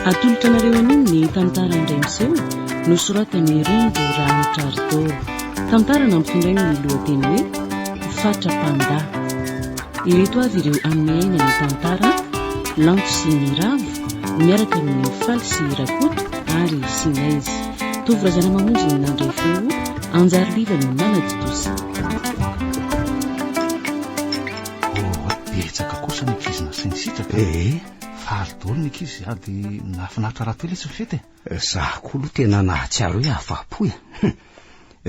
atolotra anareo aniny ny tantara indray miseho nosoratany Rondo Ranotrarito. Tantara nampitondray ny lohateny hoe Fatra-panda. Ireto avy ireo amin'ny aina ny tantara lanto sy ny ravo miaraka amin'ny faly sy rakoto ary sinaizy. Tovorazana mamonjy ny nandray feo anjary liva ny nanaditosa. Betsaka kosa ny ankizy nasainy sitraka. Faly ny ankizy ady nafinaritra rahatelo etsy ny fety. Zaho koa aloha tena nahatsiaro hoe afa-po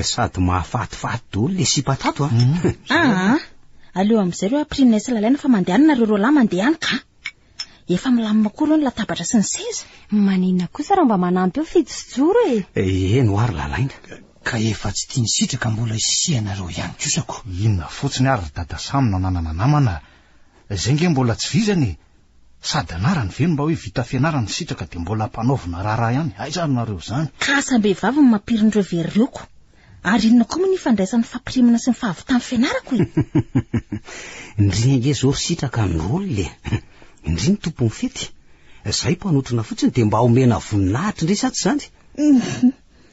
sady mahafatifaty dolo le sipatato aleo amin'izay aprimina isa lalaina fa mandehanana reo lahy mandeha any ka efa milamina koa ny latabatra sy ny seza. Maninona kosa raha mba manampy eo fidy sy joro no ary lalaina ka efa tsy tiany sitraka mbola isianareo ihany kosako. Inona fotsiny ary dada Samy nanana namana zay nge mbola tsy vizany sady anarany veno mba hoe vita fianarana sitraka de mbola mpanaovina raharaha ihany. Aiza nareo zany ka sambehivavy ny mampirindreo veryreoko ary inona koa moa ny fandraisan'ny fampirimana sy ny fahavitany fianarako indringe zao sitraka ny rolo le indriny tompony fety zay mpanotrina fotsiny de mba omena voninahitra ndray saty zany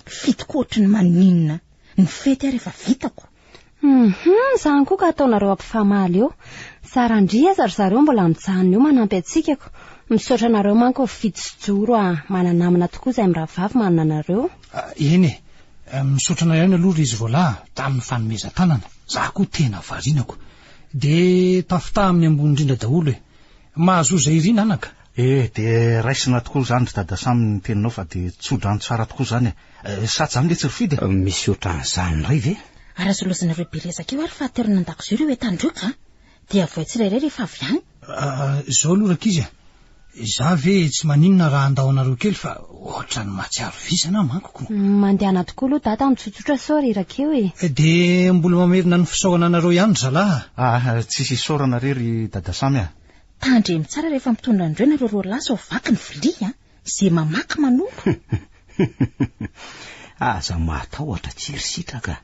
fitiko ohatrany maninona ny fety ary efa vitako. Zany koa ka ataonareo ampifamaly eo sarandria zary zareo mbola mijanona eo manampy atsikako misaotra nareo manko fidy sy joro mananamina tokoa zay miravavy manana nareo. Eny misaotra nareo ny aloha izy voalahy tamin'ny fanomezan-tanana za koa tena varinako de tafita amin'ny ambony indrindra daholo mahazo zay irina anaka. De raisina tokoa zany dada Samy ny teninao fa de tsodrano tsara tokoa zany saty zany le tsy rifidy misaotra an'izany ray ve arazolozanareo berezaka eo ary fahaterina an-dakozio ireo etandroka dia avoa tsirairay rehefa avy any. Zao aloha rakizy za ve tsy maninona raha andao anareo kely fa ohatra ny matsiaro visana mankoko. Mandehana tokoa aloha data mitsotsotra sora irakeo de mbola mamerina ny fisaorana anareo ihany zalahy. Tsisy isaorana rery dada Samy tandremy tsara rehefa mitondra andreo nareo roa lasa ho vaky ny vilia zay mamaky manolo. Aza matahotra tsiry sitraka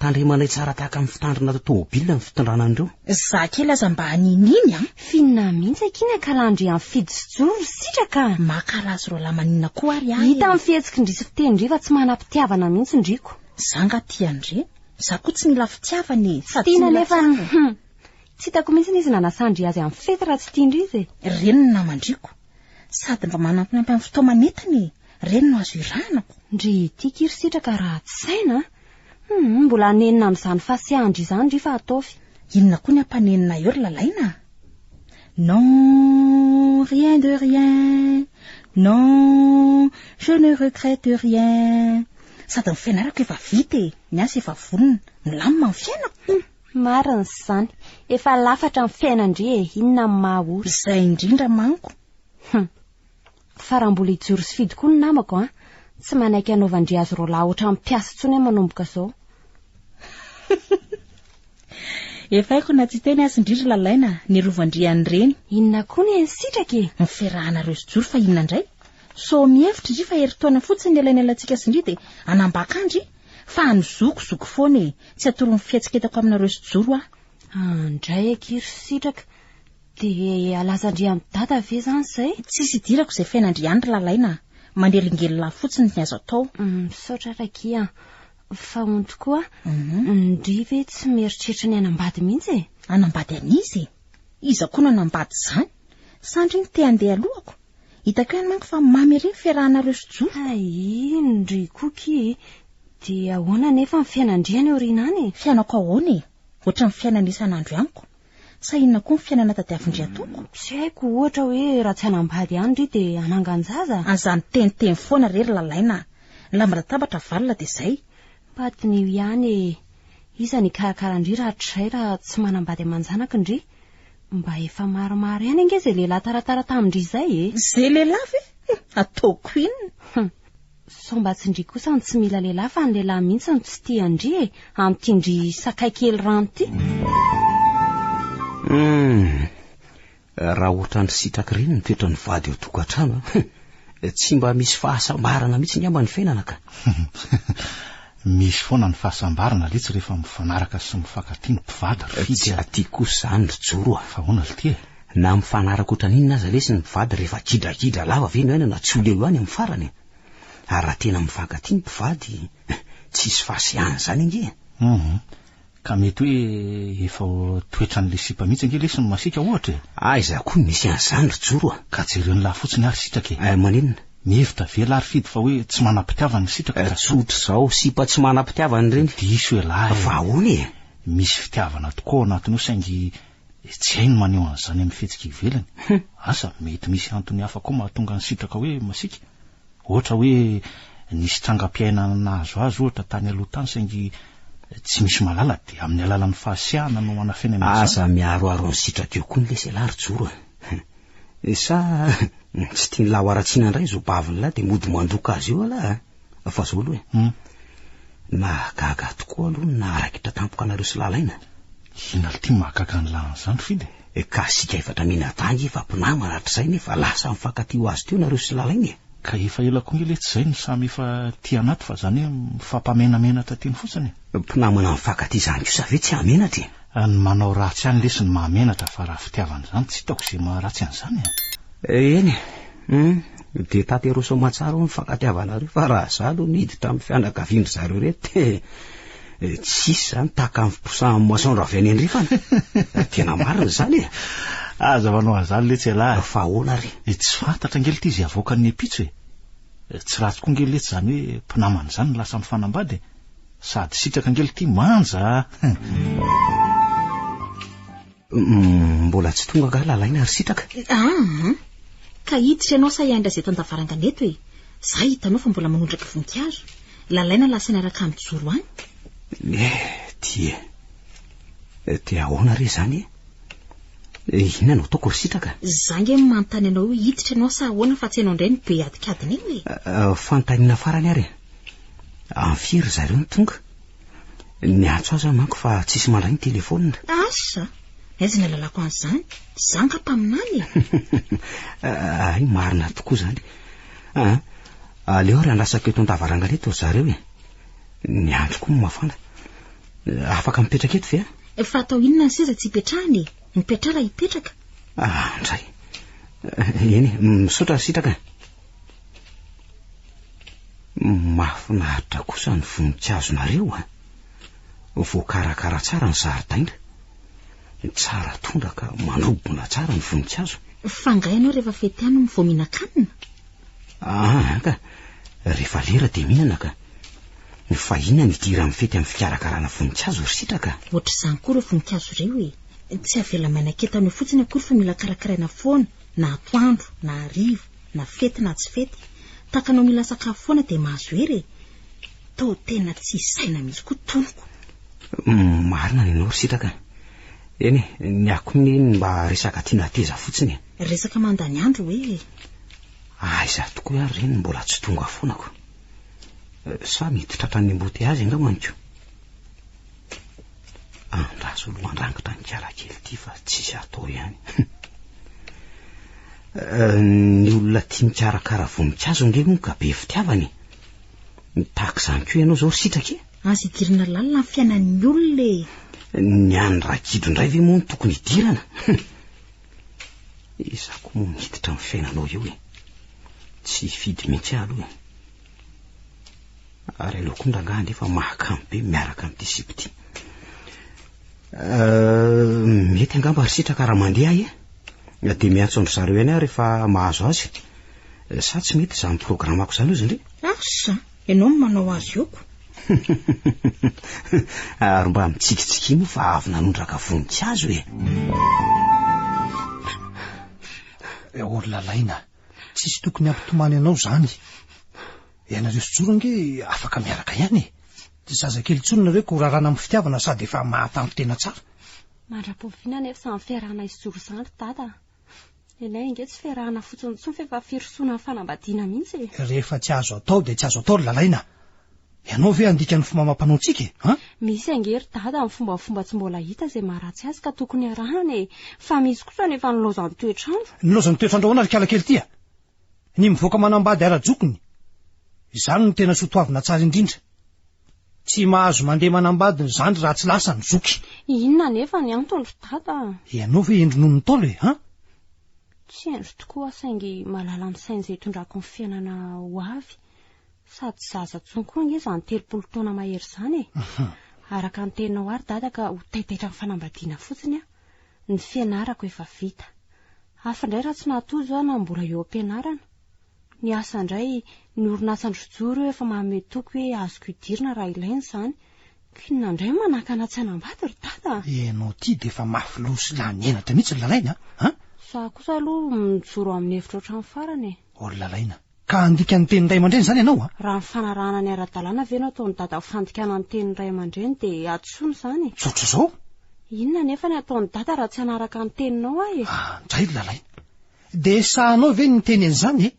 tandremanay tsara tahaka amin'ny fitandrina tômôbila ny fitondrana andreo. Za kely aza mba hanininy finna mihitsy akiny akalandry amin'ny fidy sy joro sitraka makarazy roa lahy maninona koa ary hita amin'ny fihetsiky ndrisy fitendry fa tsy manam-pitiavana mihitsy ndriko. Zanga tiandre za koa tsy mila fitiavany tiana nefa tsy hitako mihitsy izy nanasandry azy amin'ny fety raha tsy tiandry izy reny namandriko sady mba manampinampy amin'ny fotoamanetiny reny no azo iranako ndry tia kiry sitraka raha tsy saina mbola nenina amin'izany fasiandry izany ndry fa ataovy. Inona koa ny ampanenina eo ry lalaina? Non, rien de rien. Non, je ne regrette rien. Sady ny fianarako efa vita ny asa efa vonona milamina ny fiainako. Marina izany efa lafatra ny fiainandry inona ny mahaory zay indrindra manko. Fa raha mbola hijoro sy fidy koa ny namako tsy manaiky anaovandry azy roa lahy ohatrany mpiasa tsony manomboka zao. Efa haiko na tsy teny azy indrindra lalaina ny rovandriany reny. Inona koa ny sitraka ny fiarahanareo sy joro fa inona indray so mihevitra ndry fa heritaona fotsiny ilaina alantsika sy ndry de anambaka andry fa anozokozoko foana tsy atoro ny fihetsiketako aminareo sy joro andray akiry sitraka de alazandry amin'ny dada ve zany zay tsisy idirako zay fiainandry ihany ry lalaina mandelingely fotsiny ny azo atao. Misaotra rakia fa onto koa ndry ve tsy mieritreritra ny anambady mihitsy anambady an'izy iza koa no anambady zany sandry ny te andeha alohako hitako ihany manko fa mamy ery ny fiarahanareo sy joro. Ndry koky de ahoana nefa ny fiainandriany orinany fiainako ahoana ohatra ny fiainana isan'andro ihanyko sa inona koa ny fiainana tadiavindry atoko tsy haiko ohatra hoe raha tsy anambady ihany ndry de ananganjaza azany teniteny foana rery lalaina lambatabatra valona de zay patiny ihany iza ny karakaran-dry raha tray raha tsy manambady amanjanaka ndry mba efa maromaro ihany ange zay lehilahy taratara tamindry zay zay lehilahy ataoko inona so mba tsy ndry kosa ny tsy mila lehilahy fa ny lehilahy mihitsy ny tsy tiandry amin'ny tiandry sakay kely rano ty. Raha ohatra ny sitraka reny ny toetra ny vady eo tokantrano tsy mba misy fahasambarana mihitsy ny amba ny fiainana ka. Misy foana ny fahasambarana letsy rehefa mifanaraka sy mifankatia ny mpivady tsy aty kosa zany ry joro fa hoana ly ty na mifanaraka ohatran'inona aza lesy ny mpivady rehefa kidrakidra lava ve no aina na tsy oleo any amin'ny farany. Ary raha tena mifankatia ny mpivady tsisy fahasiahana zany inge. Ka mety hoe efa toetran'le sipa mihitsy ange lesy ny masika ohatra. Aiza koa misy an'izany ry Joro. Ka jereny lahy fotsiny ary sitraka. Manenona mihevitra vela ary fidy fa hoe tsy manam-pitiavana ny sitraka. Tsotra zao sipa tsy manam-pitiavana reny. Diso hoe lahy. Fa hono misy fitiavana tokoa anatiny io saingy tsy hainy maneho an'izany amin'ny fihetsika ivelany. Asa mety misy antony hafa koa mahatonga ny sitraka hoe masika. Ohatra hoe nisy trangam-piainana nahazo azy ohatra tany aloha tany saingy tsy misy malala de amin'ny alalan'ny fahasiahana no manafena amin'ny asa miaroaro ny sitraka io koa ny lesy lary Joro. Sa tsy tiany lahy aratsiana indray zo baviny lahy de mody mandoka azy io ala. Fa zao aloha mahagaga tokoa aloha na arakitra tampoka anareo sy lalaina. Hina tia mahagaga ny lahy zany fidy. Ka sika efatra minatangy efa mpinamana hatr'izay nefa lasa mifankatio azy teo nareo sy lalaina. Ka efa ela koa nge tsy zay ny samy efa tia anaty fa zany hoe mifampamenamenatra teny fotsiny. Mpinamana mifankatia zany kosa ve tsy hamenatra? Ny manao ratsy any lesy ny mahamenatra fa raha fitiavana zany tsy hitako izay maharatsy an'izany. Eny de tatero somatsara ho mifankatiavanareo fa raha zalo niditra amin'ny fianakaviandry zareo reto tsisy zany taka amin'ny fiposahan'ny masoandro avy any andrifana. Tena marina zany. Aza manao an'izany le tsy lahy. Fa hoana ry. Tsy fantatra ngely ty izy avoaka ny epitso tsy ratsy koa ngely letsy zany hoe mpinamana zany lasa mifanambady sady sitraka ngely ty manja. Mbola tsy tonga ka lalaina ary sitraka. Ka hiditra ianao sa iandra zay tandavarangana eto hoe za hitanao fa mbola manondraka voninkazo lalaina lasa niaraka amin'ny Joro any. Tia ahoana re zany? Inona no ataoko ry sitraka? Zange manontany anao hoe hiditra ianao sa ahoana fa tsy ianao indray ny be adikadiny iny hoe. Fantaniana farany ary. Amfiry zareo ny tonga. Niantso aza manko fa tsisy mandray ny telefonina. Asa aiza ny lalako an'izany? Zanga mpaminany. Ay marina tokoa zany. Aleo ary anasaka eto an-davarangana eto zareo niandro koa mafana. Afaka mipetraka eto ve? Fa atao inona ny seza tsy hipetrahany? Mipetrara hipetraka. Ndray. Eny misaotra sitraka. Mahafinaritra kosa ny voninkazo-nareo voakarakara tsara ny zaridaina. Tsara tondra ka manobona tsara ny voninkazo. Fangay ianao rehefa fety any vao mihinan-kanina? Ka rehefa lera de mihinana ka. Fa inona ny dira amin'ny fety amin'ny fikarakarana voninkazo ry sitraka? Ohatr'izany koa ireo voninkazo ireo tsy avela manan-ketana eo fotsiny akory fa mila karakaraina foana na atoandro na hariva na fety na tsy fety. Takanao mila sakafo foana de mahazo hery. Tô tena tsy saina mihitsy koa tonoko. Marina ny anao ry sitraka. Eny ny akony mba resaka tiana teza fotsiny. Resaka mandany andro hoe. Aiza tokoa ary reny mbola tsy tonga foanako. Sa mety tratran'ny embouteillage angamaniko. Andraso aloha andrangitra ny karakely ty fa tsisy atao ihany. Ny olona tia mikarakara voninkazo nge moa ka be fitiavany. Tahaka izany koa ianao zao sitraka. Azy idirana lalina ny fiainan'ny olona. Ny any rakidro indray ve moa no tokony idirana? Iza koa moa miditra amin'ny fiainanao eo tsy fidy mihitsy aloha. Ary aleo koa ndrangah nefa mahakamo be miaraka amin'ity sipa ity. Mety angamba ry sitraka raha mandeha de miantso andro zareo ihany rehefa mahazo azy. Sa tsy mety izany programako izany izy indray? Asa ianao no manao azy ioko. Ary mba mitsikitsiki moa fa avy nanondraka voninkazo Olona laina tsisy tokony ampitomany anao zany. Ianareo sy Joro nge afaka miaraka ihany. Tsy zazakely tsony nareo ko rarana amin'ny fitiavana sady efa mahatanto tena tsara. Mandra-poviana nefa samy fiarahana izy Joro zany dada. Ilay inge tsy fiarahana fotsiny tsony fa efa firosoana fanambadiana mihitsy. Rehefa tsy azo atao de tsy azo atao ry lalaina. Ianao ve andika ny fomba mampanao antsika? Misy angery dada amin'ny fombafomba tsy mbola hita zay maharatsy azy ka tokony arahana fa misy kosa nefa nilozany toetrandro. Nilozany toetrandro ahoana ry kalakely tia? Ny mivoaka manambady ara-jokony. Izany no tena soatoavina tsara indrindra. Tsy mahazo mandeha manambady ny zandry raha tsy lasa ny zoky. Inona nefa ny antony dada? Ianao ve endry noho ny Ntaolo tsy endro tokoa saingy malala amin'ny saina izay hitondrako ny fiainana ho avy. Sady zaza tsonkoa izany 30 taona mahery izany araka ny teninao ary dada ka ho taitaitra ny fanambadiana fotsiny ny fianarako efa vita. Hafa indray raha tsy nahatozo na mbola eo am-pianarana. Ny asa indray ny orinasan-drojoro efa manome toky hoe azoko idirina raha ilaina izany. Kinona indray manakana tsy hanambady ry dada. Ianao ty de efa mafy losy lanyenatra mihitsy ny lalaina Za kosa aloha mijoro amin'ny hevitra ohatran'ny farany. O lalaina ka andika ny tenin' ray aman-dreny izany ianao Raha ny fanarahana ny ara-dalàna ve no ataon'ny dada ho fandikana ny tenin'ny ray aman-dreny dia atsoina izany. Tsotra izao Inona nefa ny ataon'ny dada raha tsy hanaraka ny teninao ahy? Ndray lalaina de sahanao ve ny teny an'izany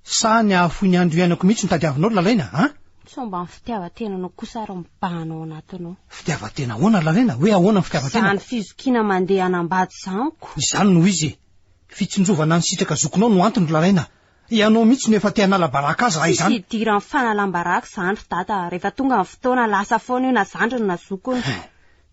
sa ny ahafoy ny andro ianako mihitsy ny tadiavinao lalaina Somba ny fitiavan-tenanao kosa ary mibahanao anatinao. Fitiavan-tena ahoana lalaina hoe ahoana ny fitiavan-tena? Izany fizokiana mandeha hanambady zaniko. Izany no izy fitsinjovana ny sitraka zokinao no antony lalaina. Ianao mihitsy no efa te hanala baraka azy raha izany. Tsy idira ny fanalam-baraka izany ry dada. Rehefa tonga ny fotoana lasa foana io na zandriny na zokony.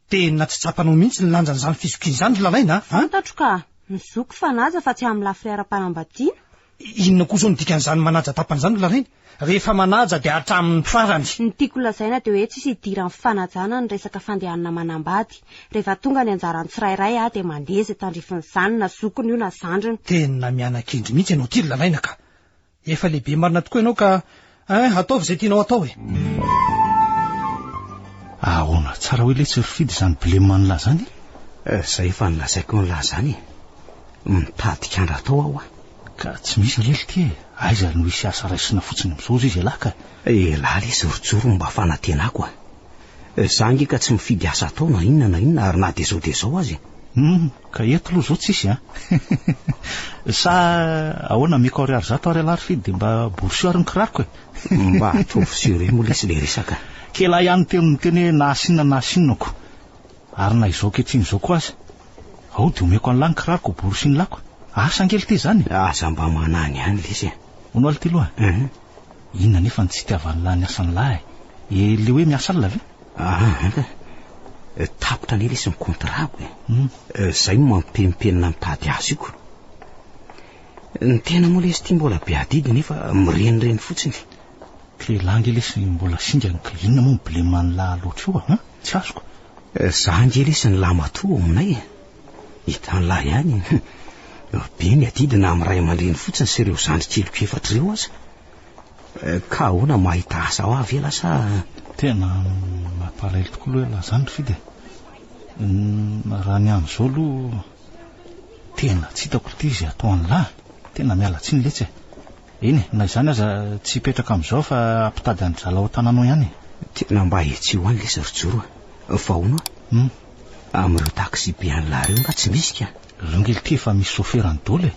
Tena tsy tsapanao mihitsy ny lanjan'izany fizokiana izany lalaina Fantatro ka ny zoko fanaja fa tsy amin'ny lafiny ara-panambadiana. Inona kosa ny dikan'izany manaja tapan'izany lalaina? Rehefa manaja dia hatramin'ny farany. Ny tiako lazaina dia hoe tsisy idira ny fanajana ny resaka fandehanana manambady. Rehefa tonga ny anjarany tsirairay dia mandeha izay tandrifiny izany na zokony io na zandriny. Tena miana-kendry mihitsy ianao ty lalaina ka. Efa lehibe marina tokoa ianao ka ataovy izay tianao atao Ahoana tsara hoe le tsy rifidy izany bileman'ny lahy zany? Zay efa nilazaiko ny lahy zany mitadika andra atao aho Ka tsy misy lely ty aiza no hisy asa raisina fotsiny mizozo izy lahy ka. Lahy le zorijoro mba fanatenako za nge ka tsy mifidy asa atao na inona ary na dezao azy. Ka eto aloha zao tsisy sa ahoana mikaory ary zato ary alary fidy de mba borsio ary ny kirariko mba atovy sure moa lesy le resaka. Kela ihany teo ny teny hoe nahasinako ary na izao ketriny izao koa aza ao de omeko an'lahy ny kirariko borsio ny lako. Asa angely ty zany aza mba manany ihany lesy ono aly ty loha inona nefa ny tsy tiavan'ny lahy ny asan'ny lahy le hoe miasa alina ve? Tapotra ny lesy ny kontrako zay mampempenina mitady azy iko. Ny tena moa lesy ty mbola be adidy nefa mirenireny fotsiny. Ke langy lesy mbola singany ka inona moa mibileman'ny lahy loatra io tsy azoko. Za nge lesy ny lahy matoa aminay hitan'ny lahy ihany be ny adidy na amin'ny ray aman-dreny fotsiny sy ireo zandrikeliko efatra ireo aza ka ahoana mahita asa ho avy ela sa tena mampalahelo tokoa loha lahy zany fidy raha ny amin'izao aloha tena tsy hitako ty izy atao an'ny lahy tena miala tsiny letsy eny na izany aza tsy hipetraka amin'izao fa ampitady any zala ao tananao ihany tena mba etsy ho any lesy rijoro fa hono amin'ireo taxi be an'lahy reo nga tsy misy ka rongely ty efa misy soferany dolo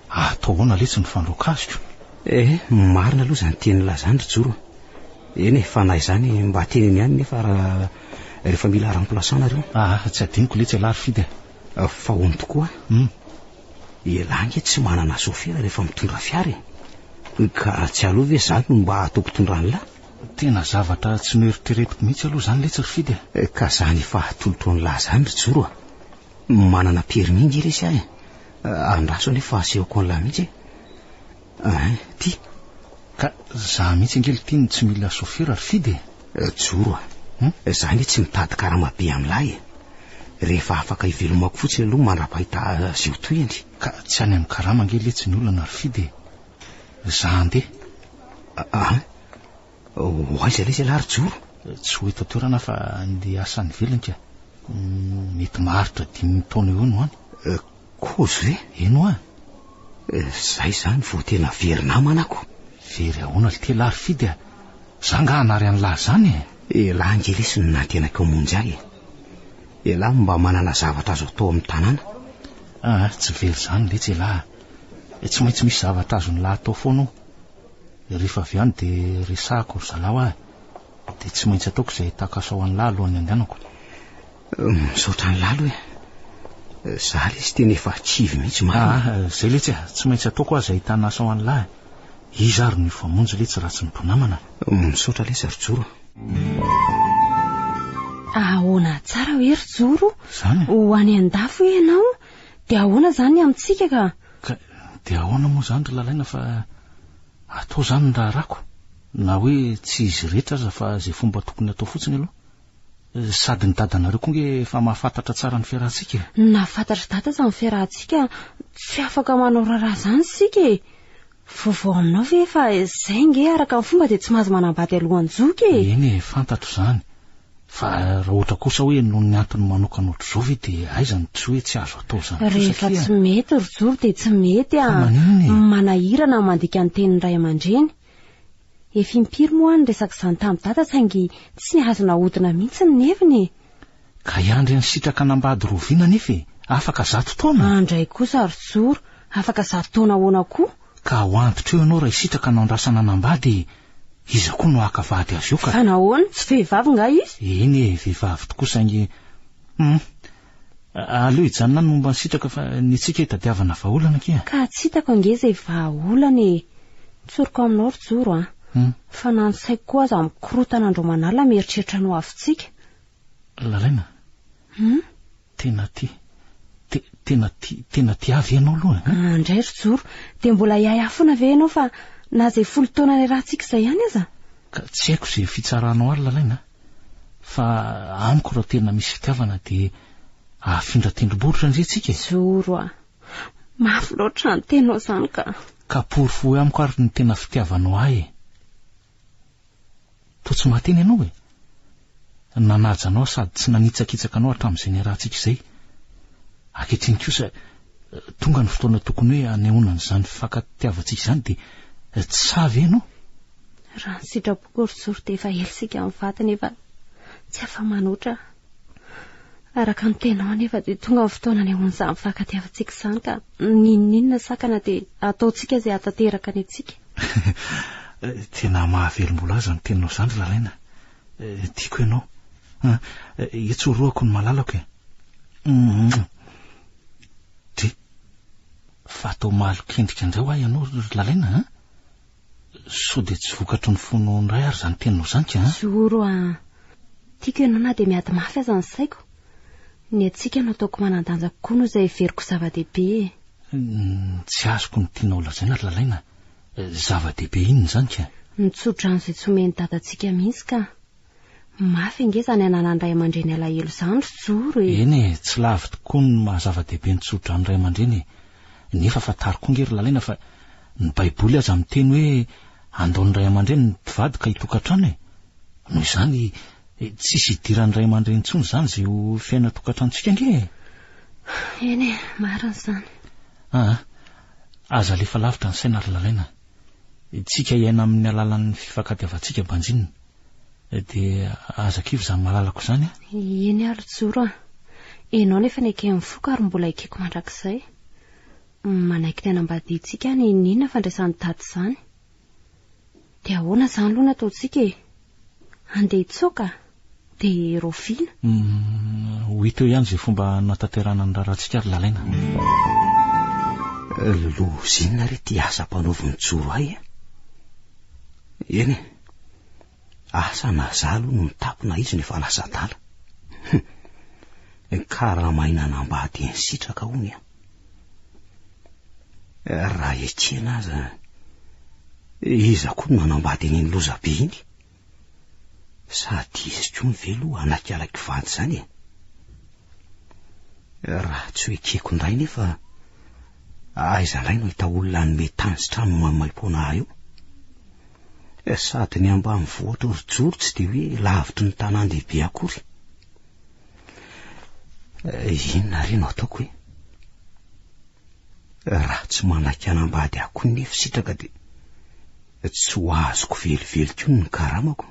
atao hoana letsy ny fandroakaziko marina aloha zany teny lahy zany rijoro eny fa na izany mba teneny ihany nefa rehefa mila remplaçant nareo tsy adiniko letsy alary fidy fa hono tokoa elange tsy manana sofera rehefa mitondra fiara ka tsy aloha ve zany no mba ataoko tondran'lahy tena zavatra tsy noeritreretiko mihitsy aloha zany letsy rifidy ka zany efa atolotro ny lahy zany rijoro manana permis nge resy ahy andraso nefa asehoko an'lahy mihitsy ty ka za mihitsy angely ty ny tsy mila sofera rifidy joro zany tsy mitady karama-be amin'lahy rehefa afaka ivelomako fotsiny aloha mandra-pahita zio toyany ka tsy any amin'ny karama angely letsy ny olona rifidy za andeha hoaiza lesy alary joro tsy ho eto toerana fa andeha asany velonka mety maharitra 5 taona eo no any kozy ve eno zay zany vo tena very namanako very ahoana le te lary fidy za nga hanary any lahy zany lahy nge lesy no nantenako amonjy ahy lahy mba manana zavatra azo atao amin'ny tanàna tsy very zany letsy lahy tsy maintsy misy zavatra azo ny lahy atao foana rehefa avy any de resahako zalao ahy de tsy maintsy ataoko izay takaso ao an'ny lahy alohan'ny andehanako misaotra ny lahy aloha za lesy tena efa tsivy mihitsy zay letsy tsy maintsy ataoko azy ahitana asa ao an'ny lahy izy ary ny famonjy letsy raha tsy nitonamana misaotra lesy rijoro ahoana tsara hoe rijoro zany ho any an-dafo ianao dia ahoana zany amintsika ka dia ahoana moa zany ry lalaina fa atao zany ny raharako na hoe tsy izy rehetra aza fa zay fomba tokony atao fotsiny aloha sady ny dadanareo koa nge efa mahafantatra tsara ny fiarahantsika nafantatra dada za ny fiarahantsika tsy afaka manao raharaha zany sika e vaovao aminao ve fa zay nge araka ny fomba dia tsy mahazo manambady alohan'ny zoky e eny e fantatro zany fa raha ohatra kosa hoe noho ny antony manokana ohatr' zao ve dia aizany tsy hoe tsy azo atao zany rehefa tsy mety ry joro dia tsy mety manahirana mandika ny tenin'ny ray aman-dreny efa impiry moa ny resaka izany tamin'ny dada saingy tsy azo nahodina mihitsy ny neviny ka iandry ny sitraka nambady roviana nefa afaka 100 taona andray kosa ry joro afaka 100 taona ahoana koa ka ho antitra eo ianao raha sitraka naondrasana nambady iza koa no akavady azy io ka fa nahoana tsy vehivavy nga izy eny e vehivavy tokoa saingy aleo hijanona ny momba ny sitraka fa ny tsika hitadiavana vahaolana kia ka tsy hitako ange zay vahaolana e tsoriko aminao ry joro fa nanosaiko koa aza mikorotana andro manala mieritreritra no avintsika lalaina tena ty avy ianao aloha andray ry joro dia mbola iay afona ve ianao fa na zay 10 taona ny rahantsika izay ihany aza ka tsy haiko zay fitsaranao ary lalaina fa amiko raha tena misy fitiavana dia afindra tendrombohitra ndre tsika joro mafy loatra ny tenao zany ka pory fo amiko ary ny tena fitiavanao ahy to tsy mahateny ianao nanajanao sady tsy nanitsakitsaka anao hatramin'izay ny rahantsika izay akehitriny kosa tonga ny fotoana tokony hoe anehoana n'izany fankatiavantsika izany dia tsy savy ianao raha ny sitrapoko ry joro dia efa elsika amin'ny vatany efa tsy afa manoatra araka ny tenao nefa dia tonga ny fotoana anehoana izany fankatiavantsika izany ka ninninona sakana dia ataontsika izay atateraka ny atsika tena mahavelom-bola aza ny tenao zany lalaina tiako ianao itsoroako ny malalako de fa atao malokendrika indray ho ahy ianao lalaina so dia tsy vokatry ny fono ndray ary zany teninao zany ka joro tiako ianao na dia miady mafy aza ny saiko ny atsika no ataoko manandanja kokoa no izay veriko zava-dehibe tsy azoko ny tianao lazaina ry lalaina zava-dehibe inony zany ka nitsodrano izay tsy omeny dadantsika mihitsy ka mafy nge zany ananandray aman-dreny alahelo zany ry joro eny tsy lavy tokoa ny mahazava-dehibe nitsodrano ray aman-dreny nefa fatariko nge ry lalaina fa ny baiboly aza miteny hoe andaon'ny ray aman-dreny ny mpivady ka hitokantrano noho izany tsisy hidiran'ny ray aman-dreny intsony zany zay ho fiaina tokantranontsika nge eny marina zany aza lefa lavitra ny saina ry lalaina tsika iaina amin'ny alalan'ny fifankatiavantsika banjinina dia azakivo zany malalako zany eny ary joro enao nefa neke mifoka ary mbola ikeko mandrakizay manaiky tena mbaditsika ny inona fandraisan'ny tady zany dia ahoana zany aloha nataontsika andeha hitsoka dia roviana ho hita eo ihany zay fomba natanterana ny raharantsika ry lalaina lozinina re ty asa mpanaoviny joro ahy eny asa nazalo no mitapona izy nefa lasa dala karaha mahinana ambady ny sitraka hony raha etsiana aza iza koa no manambady ny lozabe iny sady izy koa ny velo anakialaky vandy zany raha tsy hoe keko indray nefa aizalay no hita olona ny metanjitra no mamaim-pona ahy io sady ny ambany vohatra ry joro tsy dia hoe lavitry ny tanan-dehibe akory inona reno ataoko hoe raha tsy manaky anambady akory nefa sitraka dia tsy ho azoko velively koa ny karamako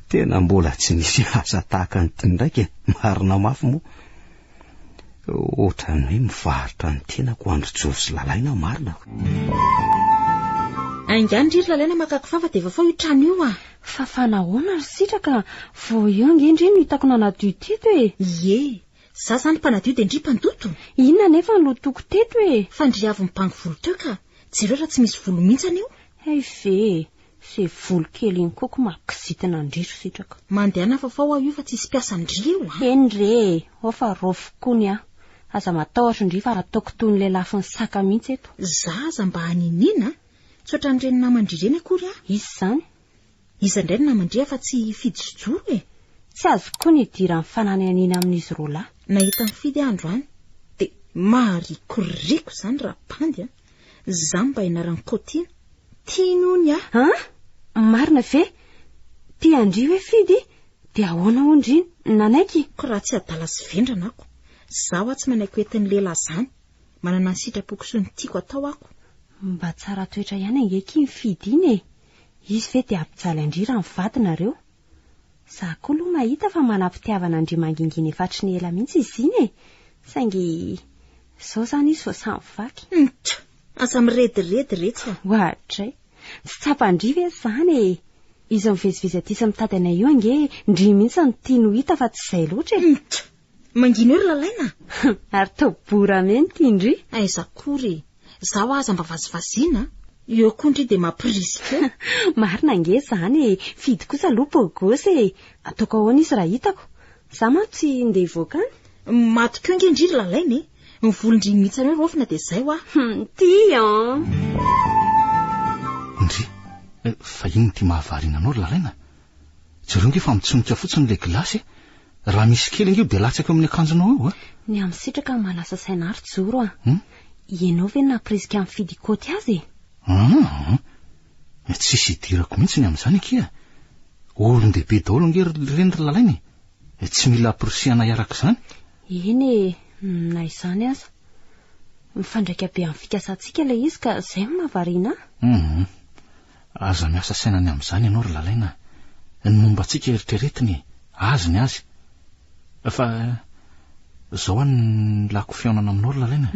tena mbola tsy nisy asa tahaka ny tia ndraiky marina mafy moa ohatrany hoe mivarotra ny tenako andro joro sy lalaina marina angany ry lalaina makako fafa dia vafa io trano io fa fanahoana ry sitraka vo io angendry no hitako nanadio teto ie za zany mpanadio dia ndry mpandoto inona nefa ny lotoko teto fa ndry avy mipango volo teo ka jereo raha tsy misy volo mihitsany io ve se volo kely iny koko makizitina ndriro sitraka mandehana fa fao io fa tsy hisy mpiasa ndry io eny re ao fa rofokony aza matahotra indri fa ataoko toy ny lehilahy ny saka mihitsy eto. Zaza mba haninina tsy ohatran'ireny namandrireny akory a. Izy izany Iza indray ny namandria fa tsy fidy sojoro e. tsy azo koa ny dira ny fanany anina amin'izy roa lahy. Nahita mifidy andro any de marikoriko izany raha pandy a. Za mba inarany kotiana tianony a. Marina ve tia andri hoe fidy de ahoana ondriny nanaiky ko raha tsy adala sy vendrana ako. Zaho tsy manaiky hoentin'ny lehilahy zany. Manana ny sitrapoko sy ny tiako atao ako. mba tsara toetra ihany angeky mifidy iny e. Izy ve dia ampijaly andri raha mivadinareo. Za koa aloha mahita fa manam-pitiavana andri mangingina efatry ny ela mihitsy izy iny e. Saingy zao zany izy vao samy vaky. Asa mirediredy retsy a. Ohatray tsy tsapandri ve zany e. Izy mivezivezy aty sy mitady anay io ange ndry mihitsy ny tia no hita fa tsy izay loatra e. Mangina eo ry lalaina. Ary tao borameny tiandry. Aiza kory. Zaho aza mba vazivaziana. Eo koa de mampirisika. Marina ange zany e. Fidy kosa aloha pogosy e. Ataoko ahoana izy raha hitako. Za manko tsy ndeha hivoaka any. Matokeo ange indri ry lalaina e. Ny volondry mihitsy anao rofina de zay ho a. Tia Ndry fa ino ty mahavarina anao ry lalaina. Jereo nge fa mitsonika fotsiny le gilasy. Raha misy kely nge de latsaka amin'ny akanjonao eo a. Ny amin'ny sitraka malasa sainary joro a. Ianao ve napriska amin'ny fidy koty azy e. Tsisy idirako mihitsy ny amin'izany akia. Olon-dehibe daholo nge reny ry lalaina. Tsy mila aporisiana iaraka izany. Eny e, na izany aza. Mifandraika be amin'ny fikasantsika le izy ka izay mahavariana. Aza miasa sainany amin'izany ianao ry lalaina. Ny momba antsika eritreretiny azy ny azy. Fa zao ny lako fiaonana aminao ry lalaina.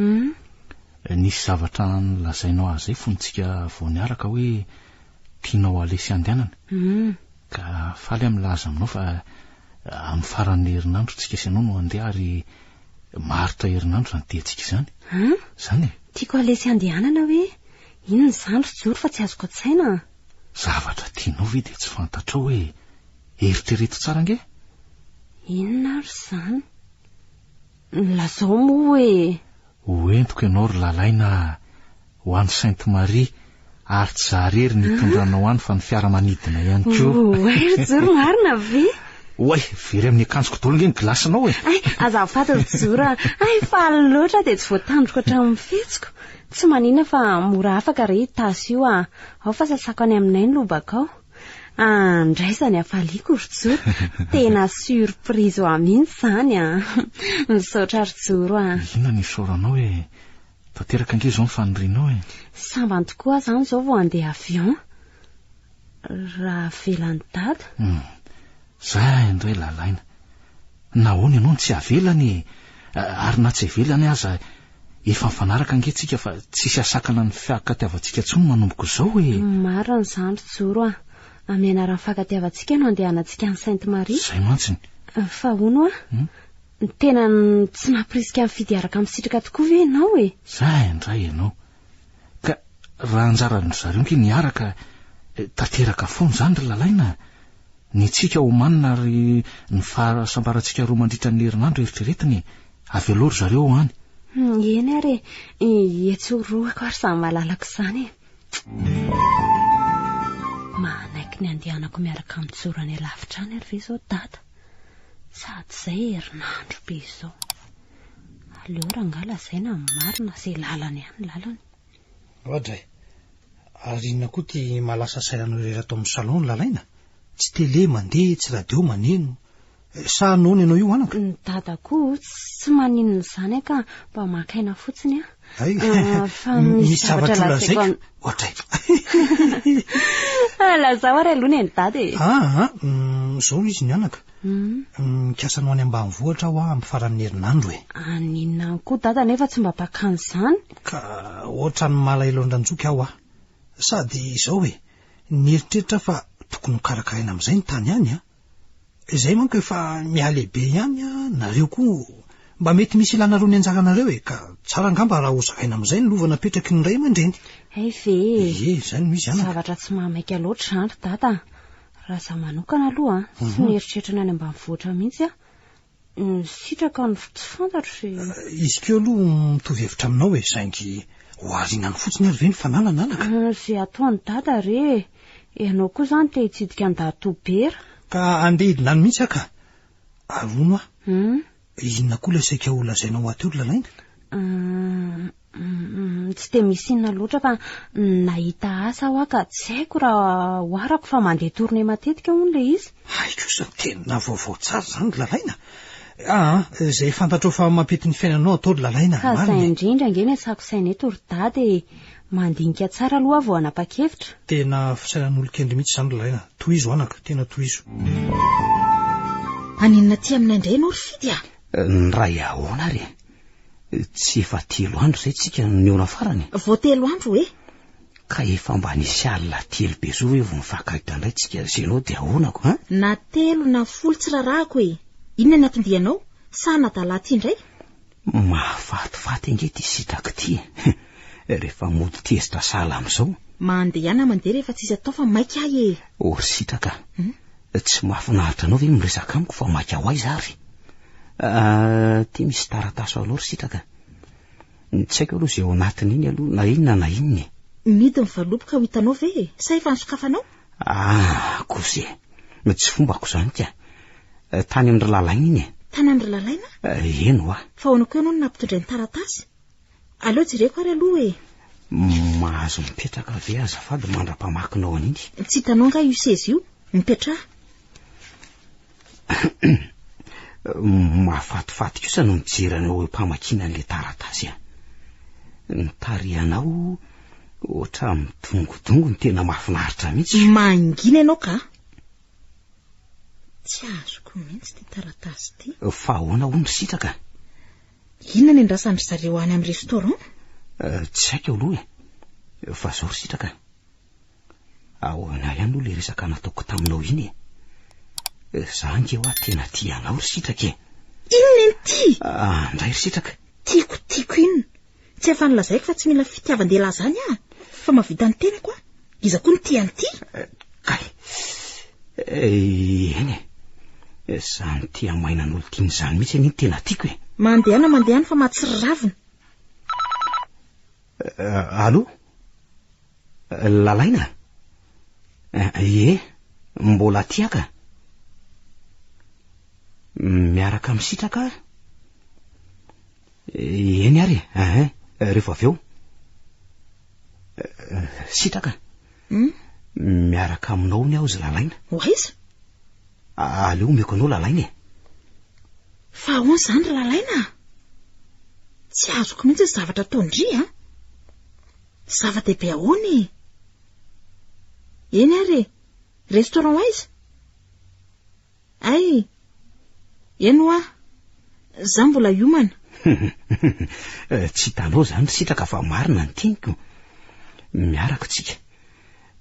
Nisy zavatra nolazainao azy fonitsika vao niaraka hoe tianao alesy andehanana. Ka faly milaza aminao fa amin'ny faran'ny herinandro tsika sy anao no andeha ary maritra herinandro zany teantsika izany. Zany e. Tiako alesy andehanana hoe inona izany ry joro fa tsy azoko an-tsaina. Zavatra tianao ve de tsy fantatrao hoe eritrereto tsara nge. Inona ary izany? Lazao moa hoe Hoentiko ianao ry lalaina ho an'ny Sainte Marie ary tsy zarery ny tondranao any fa ny fiaramanidina ihany koa. Ry joro marina ve? Oay, very amin'ny akanjoko daholo nge ny gilasinao e. Aza fata ry joro. Faly loatra de tsy voatandroko hatramin'ny fihetsiko. Tsy manina fa mora afaka re tasy io a. Ao fa sasako any aminay ny lobaka ao. Andraisany afaliako ry joro. Tena surprise ho amin'iny zany a. Misaotra ry joro a. Inona ny soranao e. Tanteraka nge zao mifanirianao e. Sambany tokoa zany zao vao andeha avion. Raha velany dada. Zay indray lalaina. Nahoana ianao tsy avelany ary na tsy avelany aza efa mifanaraka nge tsika fa tsisy asakana ny fiakatiavantsika tsony manomboka izao e. Marina izany ry joro a. Amin'ny anaran'ny fankatiavantsika no andehanantsika any Sainte Marie. Zay mantsiny. Fa hono a. Tena tsy napriska mifidy araka amin'ny sitraka tokoa ve ianao e. Zay indray ianao. Ka raha anjaran'ny zareo nge niaraka tanteraka foana zany ry lalaina. Ny tsika ho manina ary ny fahasambarantsika roa mandritra ny herinandro eritreretiny avy aloha ry zareo any. Eny ary etsoroako ary samy malalaka izany e. Manaiky ny andehanako miaraka amin'ny jorany lavitra any ary ve zao dada. Sady zay herinandro be izao. Aleo rangala zay na marina zay lalany any lalany. Ohatray. Ary inona koa ty malasa sainanao rehetra ato amin'ny salon lalaina? Tsy tele mandeha, tsy radio maneno. Sa noana ianao io anako? Ny dadako tsy maninona izany ka mba makaina fotsiny a. Fa misy zavatra lazaiko. Ohatray. Lazao ary aloha ny dada e. Zao izy ny anaka. Mikasanao any ambanivohitra aho amin'ny faran'ny herinandro e. Aninona koa dada nefa tsy mba pakany izany. Ka ohatra ny malaelo andranjoky aho a. Sady izao e. Nieritreritra fa tokony karakaraina amin'izay ny tany any a. Izay manko efa mialehibe ihany a. Nareo koa mba mety misy ilana roa ny anjaranareo e. Ka tsara angamba raha hozakaina amin'izay ny lovana petraky ny ray aman-dreny. Ve zany misy anaka. Zavatra tsy mahamaika loatra zany dada. Raha za manokana aloha tsy mieritreritra any ambanivohitra mihitsy a. sitraka ny tsy fantatro izy keo aloha mitovy hevitra aminao hoe saingy ho arinany fotsiny ary ve ny fananananaka zay ataony dada re ianao koa zany te hitsidika ny datobera ka andeha hidina any mihitsy aka arono inona koa lay saika ho lazainao aty olo lalaina tsy de misy inona loatra fa nahita asa aho aka tsy haiko raha oarako fa mandeha torne matetika hono le izy kosa tena vaovao tsara zany lalaina zay fantatrao fa mampety ny fiainanao atao lalaina ka zay indrindra ngeny asako saina eto ry dady mandinika tsara aloha vao anapa-kevitra tena fisainan'olo-kendry mihitsy zany lalaina tohizo anaka tena tohizo aninona ty aminay indray ianao ry fidy ny ray ahoana re tsy efa 3 andro zay tsika ny ona farany vao 3 andro e ka efa mba nisy alina 3 be zo hoe vo mifakahita indray tsika zenao de ahoanako na 3 na 10 tsy rarahako e inona ny atondianao sa nadala ty indray mahafatifaty ange ty sitraka ty rehefa mody tezitra sala am'izao mandehana mandeha rehefa tsisy atao fa maika ahy e ory sitraka tsy mahafinaritra anao ve miresaka amiko fa maika ho aiza ary ty misy tarataso aloha ry sitraka tsy haiko aloha zay ao anatiny iny aloha na inona na inony midy mivaloboka ho hitanao ve sa efa nisokafanao koze tsy fombako zany ka tany amin'ny lalaina iny tany amin'ny lalaina eno fa honako ianao no nampitondray ny taratasy aleo jereko ary aloha e mahazo mipetraka ve azafady mandra-pamakinao an'iny tsy hitanao nga io seza io mipetra mahafatifaty kosa no mijeranao hoe mpamakina an'le taratasy ny tarianao oatra midongodongo ny tena mahafinaritra mihitsy mangina ianao ka tsy azoko mihitsy ty taratasy ty fa ahoana ho ny sitraka inona ny andrasandry zareo any amin'ny restaurant tsy haiko aloha fa zao ry sitraka ahoana ihany aloha le resaka nataoko taminao iny za nge hoa tena tianao ry sitraka inona ny ty andray ry sitraka tiako inona tsy efa nilazaiko fa tsy mila fitiavan-dehilahy zany fa mavita ny tenako iza koa ny tiany ty kay eny zany tia mainan'olo tiany zany mihitsy aniny tena tiako mandehana fa mahatsiry ravina alo lalaina mbola tiaka miaraka amin'ny sitraka eny ary rehefa avy eo sitraka miaraka aminao ny aho zy lalaina oaiza aleo omeko anao lalaina fa ahoany zany ry lalaina tsy azoko mihitsy ny zavatra tondry zava-dehibe ahoany eny ary restaurant aiza ay eno za mbola iomana tsy hitanao zany sitraka fa marina ny tiniko miaraka tsika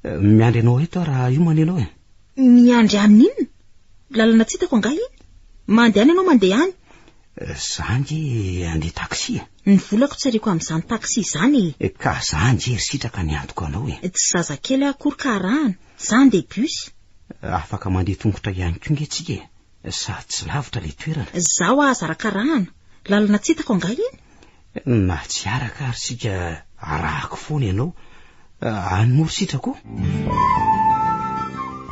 miandry anao eto raha iomana ianao miandry amin'inona lalana tsy hitako angah iny mandeha any ianao mandeha any zange andeha taksi ny volako tsy ariko amin'izany taksi zany ka zange ry sitraka ny antoko anao tsy zazakely akory karahana za ndeha bus afaka mandeha tongotra ihany koa nge tsika sady tsy lavitra le toerana zaho ahazarakarahana lalana tsy hitako angah iny na tsy araka ary sika arahako foana ianao anoro sitrako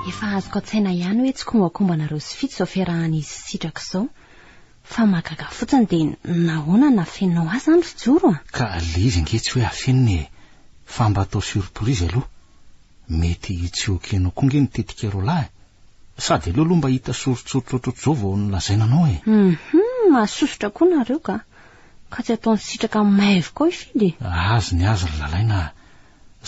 efa azoko an-tsaina ihany hoe tsy kombakombanareo sy fito zao fiarahan'izy sitraka izao fa mahagaga fotsiny de nahoana na fenao azy zany fijoro ka le izy nge tsy hoe afeniny fa mba atao surprise aloha mety tsy okenao koa nge nitetika ro lahy sady aleo aloha mba hita soritsoritra ohatr'zao vao nolazaina anao mahasosotra koa nareo ka tsy ataony sitraka maivo koa ifidy azy ny azy ry lalaina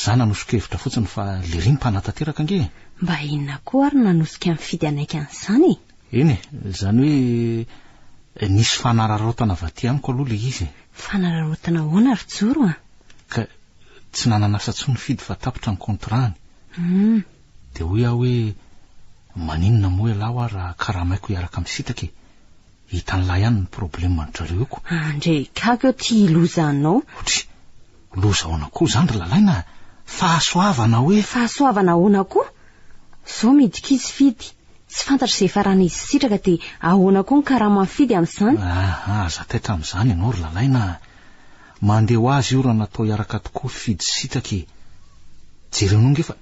zana nosokevitra fotsiny fa le ry mpanatateraka nge mba inona koa ary nanosika mifidy anaiky an'izany eny zany hoe nisy fanararotana vaty amiko aloha le izy fanararotana ahoana ry joro ka tsy nananasa tsony fidy fa tapitra ny kontrany de hoe aho hoe maninona moa ialaho raha karaha maiko hiaraka misitaka hitan'lahy ihany ny problema mandrareo eko andre kako eo ty ilozanao otry loza ahoana koa zany ry lalaina fahasoavana hoe fahasoavana ahoana koa zao midika izy fidy tsy fantatra izay faran'izy sitraka dia ahoana koa ny karama mifidy amin'izany. Aza taitra amin'izany ianao ry lalaina. Mandeha ho azy io raha natao hiaraka tokoa fidy sitraky. Jerenonge fa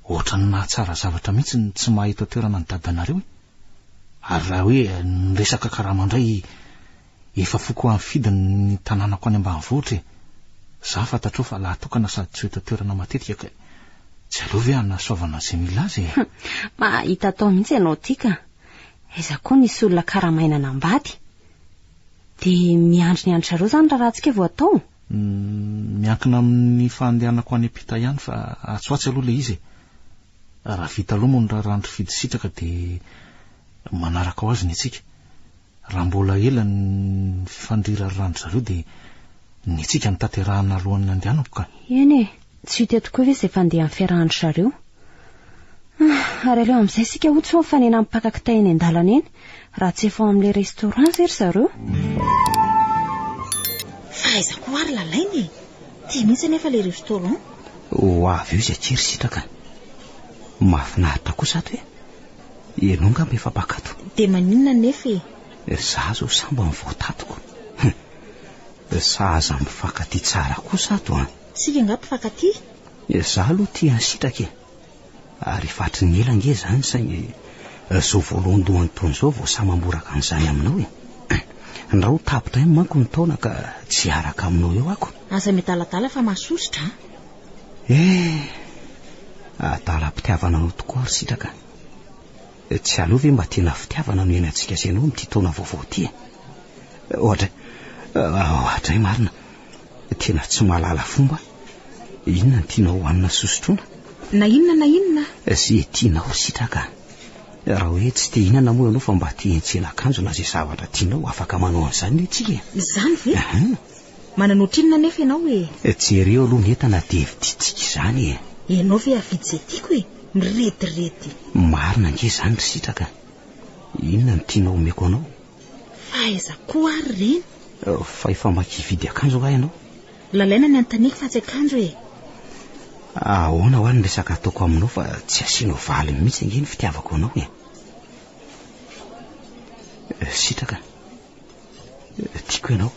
ohatra ny nahatsara zavatra mihitsy tsy mahita toerana ny dadanareo. Ary raha hoe ny resaka karama indray efa foko amin'ny fidiny ny tanànako any ambanivohitra. Za fantatrao fa laha tokana sady tsy hita toerana matetika ka tsy aleo ve anasoavana izay mila azy. Mahita tao mihitsy ianao tika. Aiza koa nisy olona karamainana ambady. Dia miandry ny andry zareo zany raha ratsika vao atao. Miankina amin'ny fandehanako any ampita ihany fa atsoatsy aloha le izy. Raha vita aloha moa ny randro fidy sitraka dia manaraka ho azy ny itsika. Raha mbola ela ny fifandrira randro zareo dia ny itsika ny tanterahana alohan'ny andehanako ka. Eny tsy hita tokoa ve izay fandehan'ny fiarahany zareo. Ary aleo amin'izay sika ho tsy mifanena mipakakitay eny an-dalana eny raha tsy efa amin'ilay restaurant zery zareo. Fa aiza koa ary lalainy tia mihitsy nefa ilay restaurant. Ho avy eo izay tsiry sitraka. Mahafinaritra kosa ato hoe ianao ngamba efa pakato. Dia maninona nefa Za zao sambo amin'ny voatatoko. Sahaza mifankaty tsara kosa ato a. Sika nga mpifankaty. Za aloha tia sitraka ary fatry ny elange zany saingy zao voalohandohan'ny taona zao vao samamboraka an'izany aminao raha ho tapitra iny manko ny taona ka tsy araka aminao eo ako. Aza metaladala fa mahasositra. Adalam-pitiavana anao tokoa ary sitraka. Tsy aleo ve mba tena fitiavana no eny antsika sy ianao amin'ity taona vaovao ty. Ohatra marina tena tsy mahalala fomba. Inona ny tianao hohanina sosotrona? Na inona Zay tianao sitraka. Raha hoe tsy te hinana moa ianao fa mba te hentsena akanjo na zay zavatra tianao afaka manao an'izany netsika. Izany ve? Mananoatra nefa ianao jereo aloha ny entana dia viditsika izany Ianao ve avidy izay tiako miretirety. Marina nge izany ry sitraka. Inona ny tianao omeko anao? Fa aiza koa ary reny. Fa efa makividy akanjo va ianao? Lalaina ny antaniko fa tsy akanjo Ahoana ho any resaka ataoko aminao fa tsy asianao valy mihitsy nge ny fitiavako anao sitraka. Tiako ianao.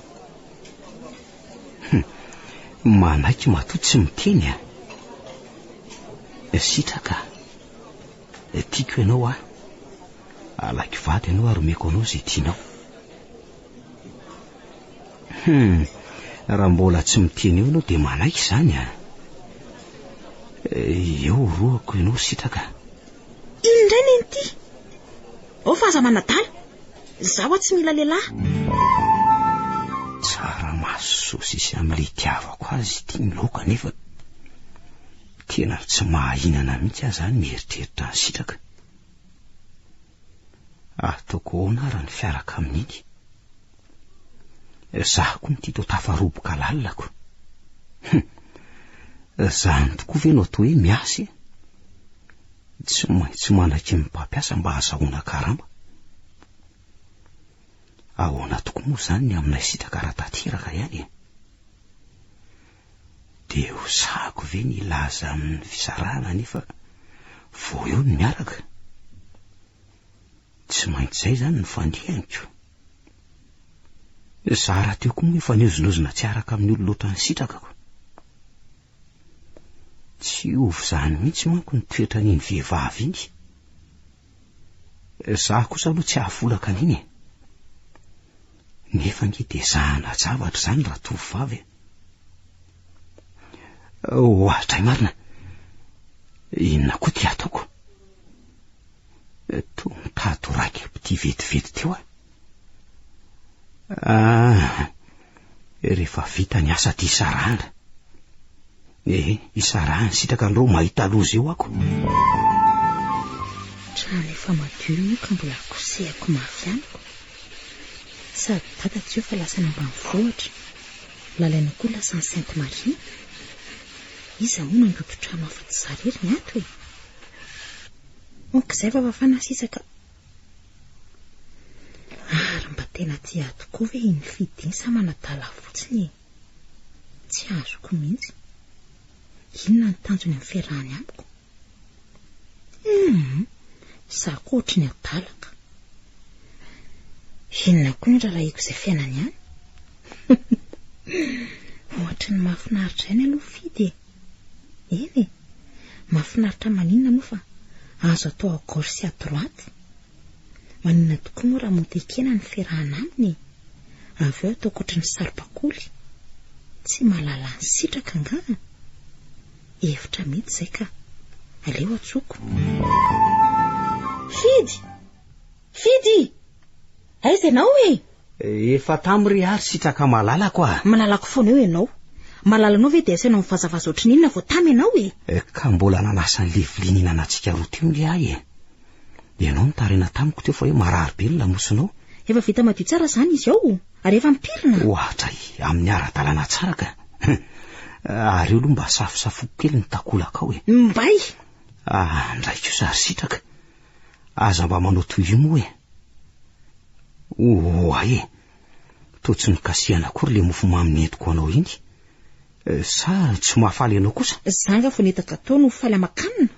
Manaiky matoa tsy miteny sitraka. Tiako ianao alaky vady ianao ary omeko anao zay tianao. Raha mbola tsy miteny eo ianao dia manaiky izany eo roako ianao sitraka. Indray ny ity. Fa aza manadala. Zaho tsy mila lehilahy. Tsara maso sisy amin'ilay tiavako azy tia miloka nefa tena tsy mahahinana mihitsy aho zany mieritreritra ny sitraka. Ataoko ahoana raha ny fiaraka amin'iny. Zaho koa mity to tafaroboka lalako. Zany tokoa ve no atao hoe miasa tsy maintsy manaky ny mpampiasa mba hahazahoana karama. Ahoana tokoa moa zany ny aminay sitraka raha tateraka ihany dia ho sahako ve ny laza amin'ny fisarahana nefa vao eo ny miaraka. Tsy maintsy zay zany ny fandihaniko. Za raha teo koa moa efa niozonozona tsy araka amin'ny olo loatra ny sitrakako. Tsy ovy zany mihitsy manko ny toetra n'iny vehivavy iny. Za kosa aloha tsy ahafolaka an'iny nefa nge dia zahana zavatra zany raha tovovavy. Ohatra marina. Inona koa ty ataoko? To mitady raiky pity vetivety teo rehefa vita ny asa ty isarahana. Isarahana sitraka nireo mahita loza eo ako. Trano efa madio ka mbola kosehako mafianako. Sady tata tsy eo fa lasa ambanivohitra. Lalaina koa lasa ny Sainte Marie. Iza moa nandoto trano afa-tsy zarery ny ato izay fa fafana sisaka. Ary mba tena tia tokoa ve iny fidiny sa manadala fotsiny tsy azoko mihitsy. Inona ny tanjony amin'ny fiarahany amiko? Sako ohatry ny adalaka. Inona koa ny raharaiko izay fiainany ihany. Ohatry ny mahafinaritra ihany aloha fidy. Eny e, mahafinaritra maninona moa fa azo atao à gauche sy à droite. Maninona tokoa moa raha motekena ny fiarahana aminy. Avy eo atao ohatry ny saribakoly. Tsy mahalala ny sitraka nga. Hevitra mety izay ka. Aleo atsoko. Fidy! Aiza ianao e? Efa tamry ary sitraka malalako a. Malalako foana eo ianao. Malalanao ve dia asainao mivazavaza ohatry n'inona vao tamy ianao e? Ka mbola nanasa ny liviliana anantsika roa teo le ahy e. Ianao nitarina tamiko teo fa hoe marary be ny lamosinao. Efa vita madio tsara izany izy ao, ary efa mipirina. Ohatra amin'ny ara-dalàna tsara ka. Ary io aloha mba safosafoko kely ny takolaka ao e. Mbay! Ndray kosa ary sitraka. Aza mba manao toy io moa e. Ae, toa tsy nikasiana akory le mofo mamy nentiko anao iny. Sa tsy mahafaly anao kosa? Zanga vao netaka tao no faly amakanina.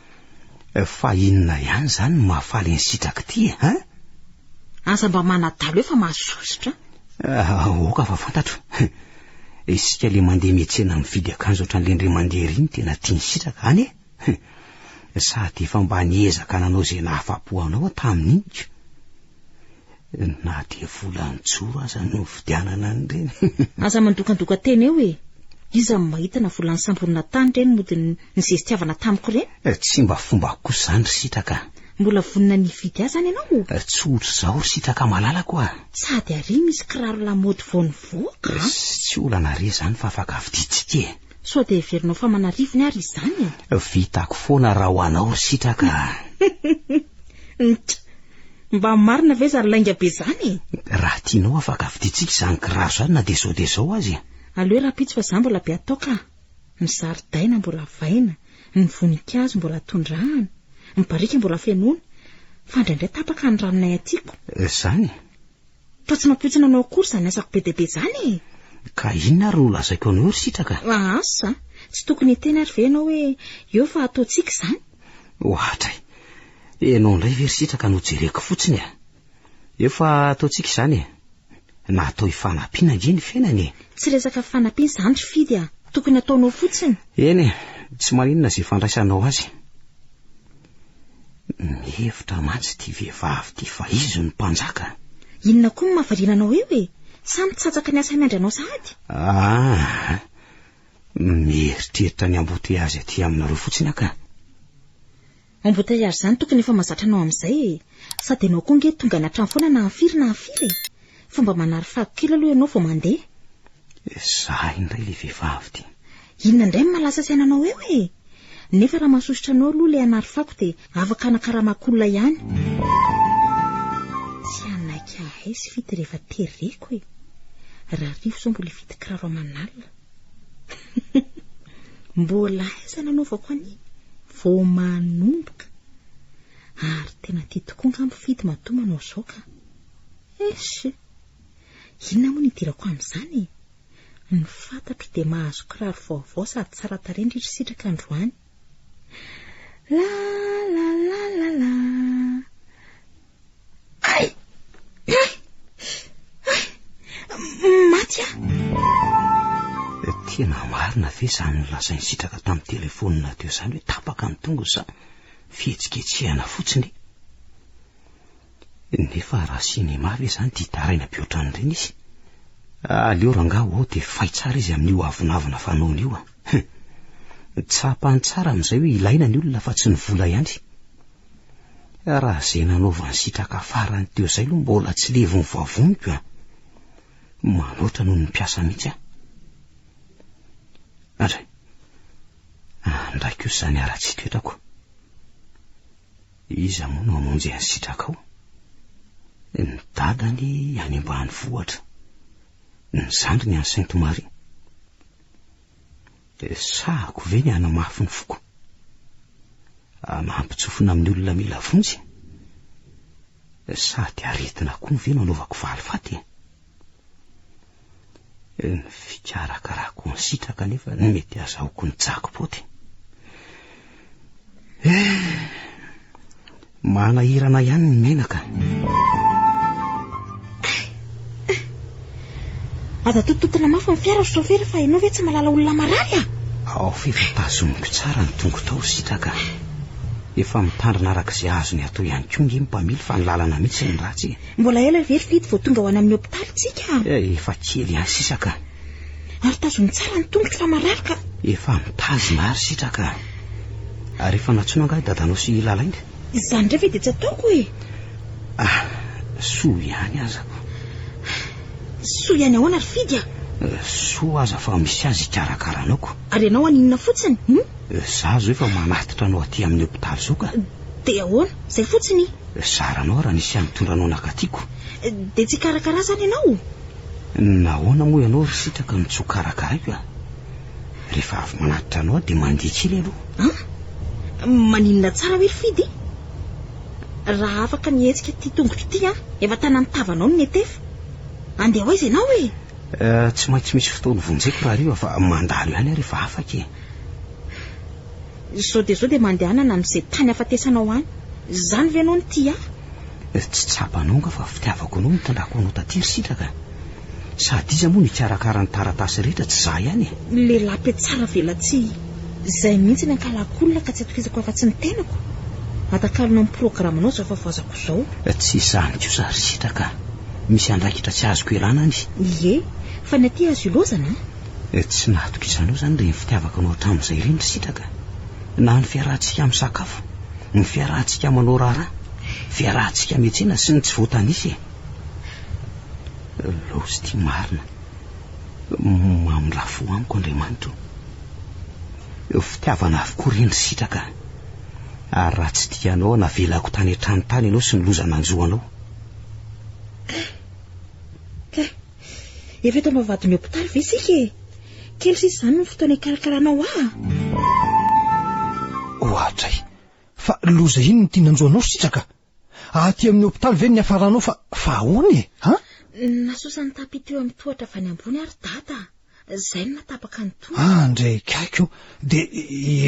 Fa inona ihany zany mahafaly ny sitraka ty e, ha? Aza mba manadalo efa mahasositra. Oka fa fantatro. Isika le mandeha miantsena mividy akanjo ohatran'le ndre mandeha riny tena tiany sitraka any e. Sady efa mba niezaka nanao izay nahafapo anao tamin'iniko. Na dia vola nitsoro aza no fidianana an'ireny. Aza mandokandoka teny eo e. Iza mahita na vola nysamborina tany reny mody ny zezitiavana tamiko reny. Tsy mba fomba kosa zany ry sitraka. Mbola vonina nividy azy any ianao. Tsotra zao ry sitraka malalako a. Sady ary misy kiraro lamaody vao nivoaka. Tsy olana re zany fa afaka viditsika e. So dia heverinao fa manarivony ary izany e. Vitako foana raha ho anao ry sitraka. Mba marina ve zary lainga be zany? Raha tianao afaka viditsika izany kiraro zany na dia zao azy. Aleo rapitsy fa za mbola be atao ka. Ny zaridaina mbola vaina, ny voninkazo mbola tondrahana, ny barika mbola fenoana, fa indraindray tapaka ny ranonay atiako. Zany? Fa tsy mampiotsina anao akory izany asako be dia be zany. Ka inona ary no lazaiko anao ry sitraka? Asa, tsy tokony hiteny ary ve ianao hoe eo fa ataontsika izany? Ohatra, ianao indray ve ry sitraka no jereko fotsiny a? Efa ataontsika izany e. Na atao hifanampiana indray ny fiainany e. Tsy resaka fanampiana izany ry fidy a. Tokony ataonao fotsiny. Eny, tsy maninona izay fandraisanao azy. Mihevitra mantsy ty vehivavy ty fa izy no mpanjaka. Inona koa no mahavariana anao eo e? Samy tsatsaka ny asa miandry anao sahady. Mieritreritra ny amboteiazy aty aminareo fotsiny aka. Amboteiazy izany tokony efa mahazatra anao amin'izay e. Sady ianao koa nge tonga natrano foana na afiry e. Fomba manary fako kely aloha ianao vao mandeha. Zahay indray le vehivavy ty. Inona indray ny malasa saina anao eo e? Nefa raha mahasositra anao aloha le anary fako dia afaka anakaraman'olona ihany. Tsy anaiky ahay sy fity rehefa tereko e. Raha rivo izao mbola hividy kiraro aman'alina. Mbola aiza nanaovako an'iny vao manomboka. Ary tena tia tokoa nga mifidy matoa manao izao ka. Esy, inona moa ny idirako amin'izany e? Ny fantatro dia mahazo kiraro vaovao sady tsara tarehy indrindra sitraka androany. La la la la la. Ai! Maty a! Tena marina ve izany nolazainy sitraka tamin'ny telefonina teo izany hoe tapaka ny tongo sa fihetsiketsehana fotsiny. Nefa raha sinema ve izany dia taraina be ohatran'ireny izy. Aleo rangaha ao dia fay tsara izy amin'io avinavina fanaony io a. Tsapany tsara amin'izay hoe ilaina ny olona fa tsy ny vola ihany. Raha izay nanaovany sitraka farany teo izay aloha mbola tsy levony vavoniko a. Manoatra noho ny mpiasa mihitsy a. Andray, ndray kosa izany ara-tsy toetrako. Iza moa no hamonjy any sitraka ao? Ny dadany any ambanivohitra, ny zandriny any Sainte-Marie. Sahako ve ny hanamafy ny foko? Mampitsofina amin'ny olona mila vonjy. Sady aretina koa ve no anaovako valifaty. Ny fikarakarako ny sitraka nefa ny mety azahoako ny jackpot. manahirana ihany ny menaka. aza tototona mafy ny fiara sofera fa ianao ve tsy malala olona marary a? Ao fifatazomiko tsara ny tongo tao sitraka. Efa mitandrina arak'izay azony atao ihany koa nge mpamily fa ny lalana mihitsy ny ratsy. Mbola ela very fidy vao tonga ho any amin'ny hopitaly tsika. Efa kely ihany sisaka. Ary tazony tsara ny tongotro fa marary ka. Efa mitazona ary sitraka. Ary efa natsoina angahy dadanao sy lalaina. Izany ndray ve dia tsy ataoko e? Soa ihany azako. Soa ihany ahoana ary fidy a? Soa aza fa misy azy ikarakaranako. Ary ianao aninona fotsiny? Za zo efa manatitra anao aty amin'ny hopitaly zao ka. Dia ahoana? Zay fotsiny? Saranao raha nisy mitondranao nakatiako. Dia tsy karakara zany ianao? Nahoana moa ianao ry sitraka ny tsy ho karakaraiko a? Rehefa avy manatitra anao dia mandihy kely aloha. Maninona tsara hoe ry fidy? Raha afaka nihetsika ty tongotro ty efa tana nitavanao ny netefa. Andeha ho aiza ianao e? Tsy maintsy misy fotoana vonjeko raha rio fa mandalo ihany rehefa afaka e. Sao dia mandehanana amin'izay tany afatesanao any. Zany ve anao ny ty Tsy tsapanao nga fa fitiavako anao mitandrako anao taty ry sitraka. Sady iza moa nikarakara ny taratasy rehetra tsy za ihany e. Lelahy tsara velatsy. Zay mihitsy ny ankalakolona ka tsy atokizako afa-tsy ny tenako. Atakalona amin'ny programanao zao fafazako zao. Tsy izany kosa ry sitraka. Misy andraikitra tsy azoko elana any. Ie, fa ny aty azo ilozana. Tsy natokizanao zany re ny fitiavako anao hatramin'izay reny ry sitraka. Na ny fiarahantsika amin'ny sakafo, ny fiarahantsika manao raharaha, fiarahantsika miantsena sy ny tsy voatanisy. Lozy ty marina. Mamolafo amiko Andriamanitra. Fitiavana avokoa reny ry sitraka. Ary raha tsy tianao navelako tany an-tranontany ianao sy ny lozana anjoanao. Efa eto mavadiny hopitaly ve sika e? Kely sisa izany ny fotoana ikarakaranao Ohatray. Fa loza iny ny tiananjoanao sitraka. Aty amin'ny hopitaly ve ny afaranao fa ahoana e? Nasosany tapito eo amin'ny tohatra avy any ambony ary data. Zay no natapaka ny tonga. Andray kaiky io. Dia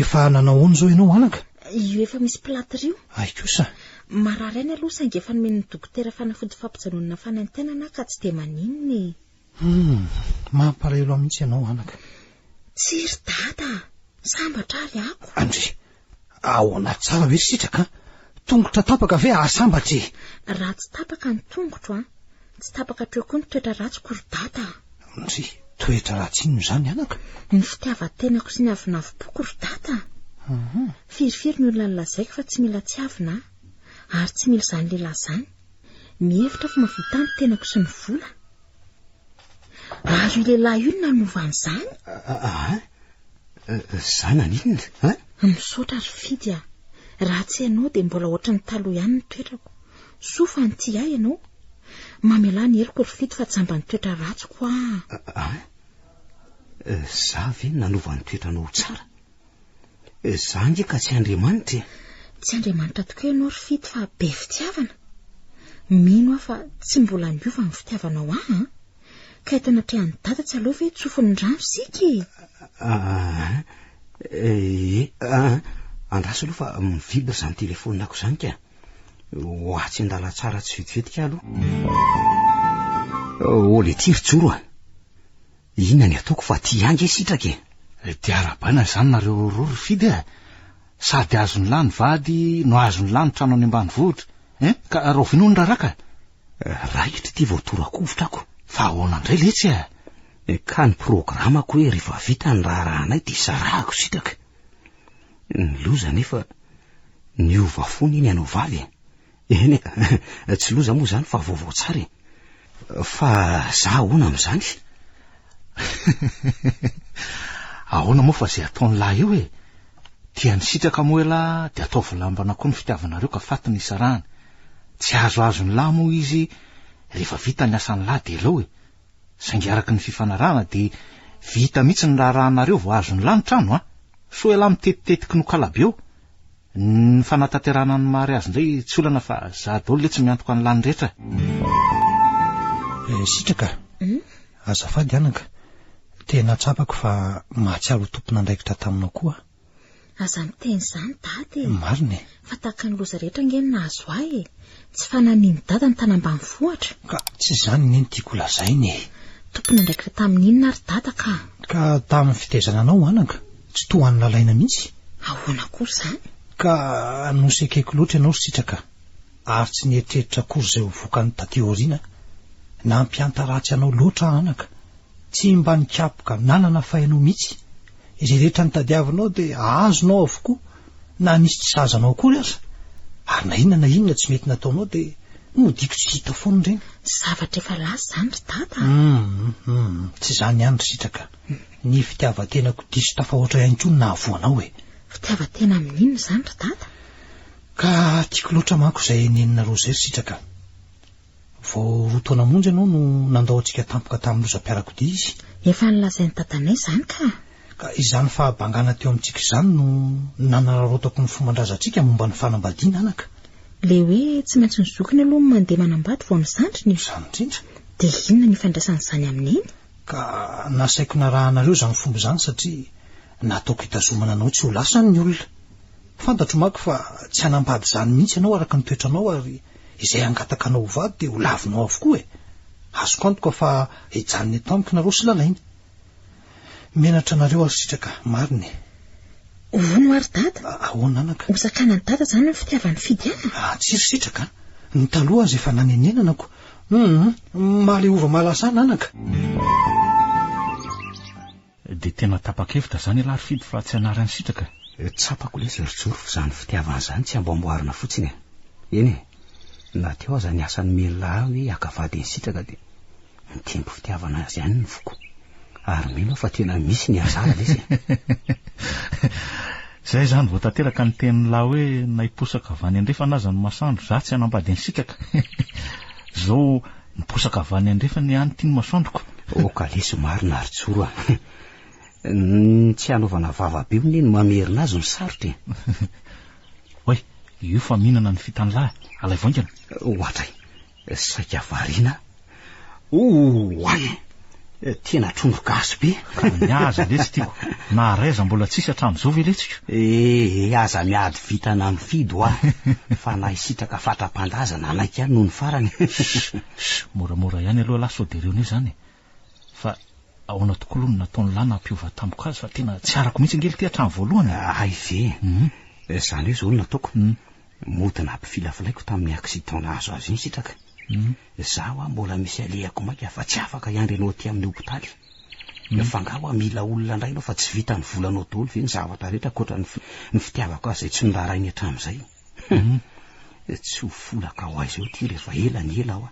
efa nanahoana zao ianao anaka? Io efa misy platerio. Ay kosa. Marary any aloha saingy efa nomen'ny dokotera fanafody fampijanonana fanaintenana ka tsy dia maninona. Mampalahelo mihitsy ianao anaka. Tsy ry data. Sambatra ary ako. Andry. Ahoana tsara ve sitraka? Tongotra tapaka ve ahasambatra e? Raha tsy tapaka ny tongotro tsy tapaka treo koa ny toetra ratsy ry data. Andry, toetra ratsy inona izany anaka? Ny fitiavan-tenako sy ny avinavim-poko ry data. Firifiry ny olona nilazaiko fa tsy mila tsiavina ary tsy mila izany lehilahy izany. Mihevitra fa mahavita ny tenako sy ny vola. Ary io lehilahy io nanovany izany. Zana ninona? Misaotra ry fidy raha tsy ianao dia mbola ohatry ny taloha ihany ny toetrako. Sofa ny ty ianao. Mamela ny heliko ry fidy fa jamba ny toetra ratsy koa. Za ve nanova ny toetranao tsara? Za nge ka tsy Andriamanitra. Tsy Andriamanitra tokoa ianao ry fidy fa be fitiavana. Mino fa tsy mbola miova ny fitiavanao ka eto anatrehan'ny data tsy aloha ve tsofin'ny rano sika andraso aloha fa mivibra izany telefoninako izany ka. Hoatsy andala tsara tsy vetivetika aloha. Ole ty ry joro inona ny ataoko fa ty ange sitraka e? Diarabaina izany nareo roa ry fidy sady azony lany vady no azony lany trano any ambanivohitra ka rovino ny raraka. Raikitra ty voatorakovotrako. Fa ahoana indray letsy ka ny programako hoe rehefa vita ny raharanay dia sarahako sitraka. Ny loza nefa niova fony iny anao vavy. Eny tsy loza moa zany fa vaovao tsara fa za ahoana amin'izany? Ahoana moa fa izay ataon'ny lahy io tiany sitraka moa ela dia ataovy lambana koa ny fitiavanareo ka fatiny isarahana. Tsy azo ny lahy moa izy rehefa vita ny asan'ny lahy dia elao saingy araka ny fifanarahana dia vita mihitsy ny raharahanareo vao azo ny lahy ny trano so ela mitetitetiky no kalabeo. Ny fanatanterana ny mary azy indray tsy olana fa za daholo le tsy miantoka ny lany rehetra. Sitraka. Azafady anaka. Tena tsapako fa mahatsiaro tompon'andraikitra taminao koa. aza miteny izany dady marina fa tahaka ny loza rehetra ngeny nahazo ahy tsy fananiany dada ny tany ambanivohitra ka tsy izany neny tiako lazainy tompony andraikitra tamin'inona ary dada ka tamin'ny fitezana anao anaka tsy tohan'ny lalaina mihitsy ahoana kory izany ka nosekeko loatra ianao sitraka ary tsy nieritreritra kory izay hovoaka ny tateoriana nampiantaratsy anao loatra anaka tsy mba nikapoka nanana fahinao mihitsy izay rehetra nitadiavinao dia ahazonao avokoa na nisy tsy sazanao kory aza ary na inona tsy mety nataonao dia modiko tsy hita foana ireny zavatra efa lasa izany ry dada tsy izany ihany ry sitraka ny fitiavantenako diso tafahoatra ihany koa nahavoanao fitiavatena amin'inona izany ry dada ka tiako loatra manko izay nenina roa izay ry sitraka vao roa taona monjy ianao no nandao antsika tampoka tamin'ny lozam-piarakodia izy efa nilazain'ny dadanay izany ka izany fahabangana teo amintsika izany no nanararotako ny fomban-drazantsika momba ny fanambadiana anaka le hoe tsy maintsy nizokiny aloha mandeha manambady vao nizandriny izany indrindra dia inona ny ifandraisan'izany amin'iny ka nasaiko narahanareo izany fomba izany satria nataoko hitazomana anao tsy ho lasany ny olona fantatro manko fa tsy hanambady izany mihitsy ianao araka ny toetranao ary izay angataka anao hovady dia ho lavinao avokoa azoko antoka fa hijanony tampoka nareo sy lalainy menatra anareo ary sitraka mariny hono ary dada ahoana anaka hosakana ny dada izany ny fitiavan'ny fidiana tsy ry sitraka ny taloha azy efa nanenenanako maly ova mahalasana anaka dia tena tapa-kevitra izany alary fidy fa tsy anarany sitraka tsapako le zerijoro fa izany fitiavana izany tsy amboamboarina fotsiny eny na teo aza ny asan'ny melona hoe akavady ny sitraka dia mitempo fitiavana azy ihany ny foko ary mino fa tena misy ny azara le izy izay izany vao tanteraka ny tenin'ny lahy hoe naiposaka avany andrefa naza ny masoandro za tsy hanambady ny sitraka zao niposaka avany andrefa ny any tiany masoandroko okaleso marina ary tsoro tsy hanaovana vavabe ny no mamerina azy ny sarotra hoe io fa mihinana ny fitany lahy alay voingana ohatray saika variana oay tena trondro gasy be ny aza lesy tiako na raiza mbola tsisy hatramin'izao ve letsika aza miady vitana mifidy ho fa na isitraka fatra-pandaza nanaiky ihany noho ny farany moramora ihany aloha lahy sao dereo ne izany fa ahoana tokoa aloha no nataony lahy nampiova tampoka azy fa tena tsy arako mihitsy angely ty hatramy voalohany ay ve izany hoe zao no nataoko modina ampifilafilaiko tamin'ny accident nahazo azy iny sitraka zaho mbola misy alehako maika fa tsy afaka iandrenao ty amin'ny hopitaly fangaho mila olona indray nao fa tsy vita ny volanao daholo ve ny zavatra rehetra koatra ny fitiavako azy zay tsy nirarainy hatramin'izay tsy ho folaka ho azy eo ty rehefa ela ny ela aho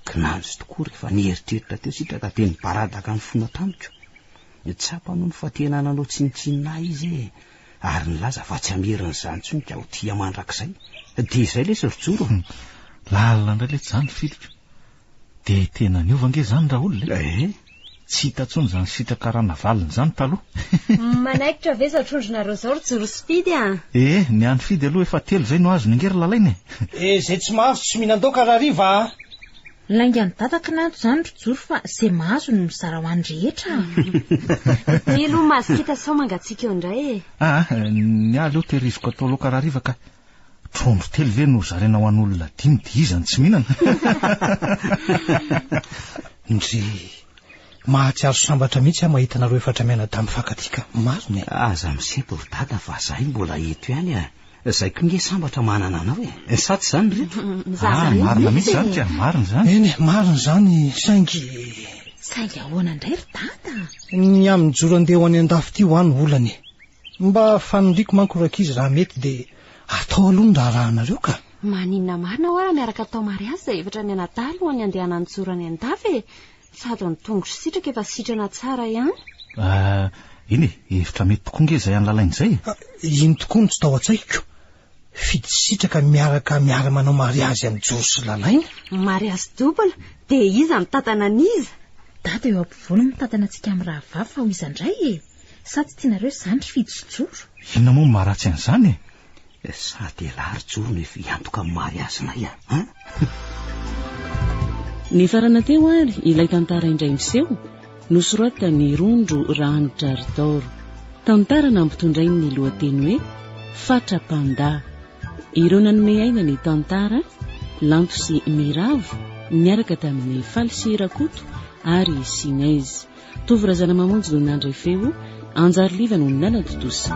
kinanjo tokoa rehefa nieritreritra teo sitraka teny baradaka ny fona tamiko tsapa noho ny fatenananao tsinitsinina izy ary nilaza fa tsy amerin'izany tsonika ho tia mandrakizay dia izay le sorijoro lalina indray le tsy zany fidiko dia tena niovange zany raha olona tsy hitantsony izany sitraka raha navaliny izany taloha manaikitra ve zatrondronareo zao ry joro sy fidy ny any fidy aloha efa telo izay no azo ningery lalainy zay tsy mahazo tsy mihinan-daoka raha riva laingany dadaka nato izany ry joro fa izay mahazo no mizara ho any rehetra ty aloha mazokita sao mangatsika eo indray ny aly eo tehiriziko atao loaka raha riva ka trondro telo ve no zarena ho an'olona dimy dia izany tsy mihinana ndry mahatsiaro sambatra mihitsy aho mahita nareo efatra miaina tamin'ny fakatika mariny aza misempo ry dada fa zahay mbola eto ihany zay ko nge sambatra manana anao saty izany rehetra marina mihitsy zany tia marina zany eny marina izany saingy ahoana indray ry dada ny amin'ny joro andeha ho any andafy ty ho any olany mba fanondriko manko rakizy raha mety dia atao aloha ny raharanareo ka maninona marina ho ara miaraka atao mariazy zay efatra mianadaly ho any andehana ny joro any andafy sady ny tongotra sitraka efa sitrana tsara ihany iny efitra mety tokoa nge zay any lalainy izay iny tokoa no tsy tao an-tsaiko fidy sitraka miaraka miara-manao mariazy amin'ny joro sy lalainy mariazy dobla dia iza mitatana an'iza dada eo ampivoana mitatana antsika amin'ny raha vavy fa ho iza indray sa tsy tianareo izany ry fidy sy joro inona moa maharatsy an'izany sady elary joro no efa iantoka amin'ny mariazinay ny farana teo ary ilay tantara indray miseho nosoratany Rondro Ranitra Ardoro tantara nampitondrai ny lohateny hoe Fatra-panda. Ireo nanome aina ny tantara Lanto sy Miravo niaraka tamin'ny Faly sy Rakoto ary Sinaizy. Tovirazana mamonjy no nandray feo, Anjary Liva no nanatotosa.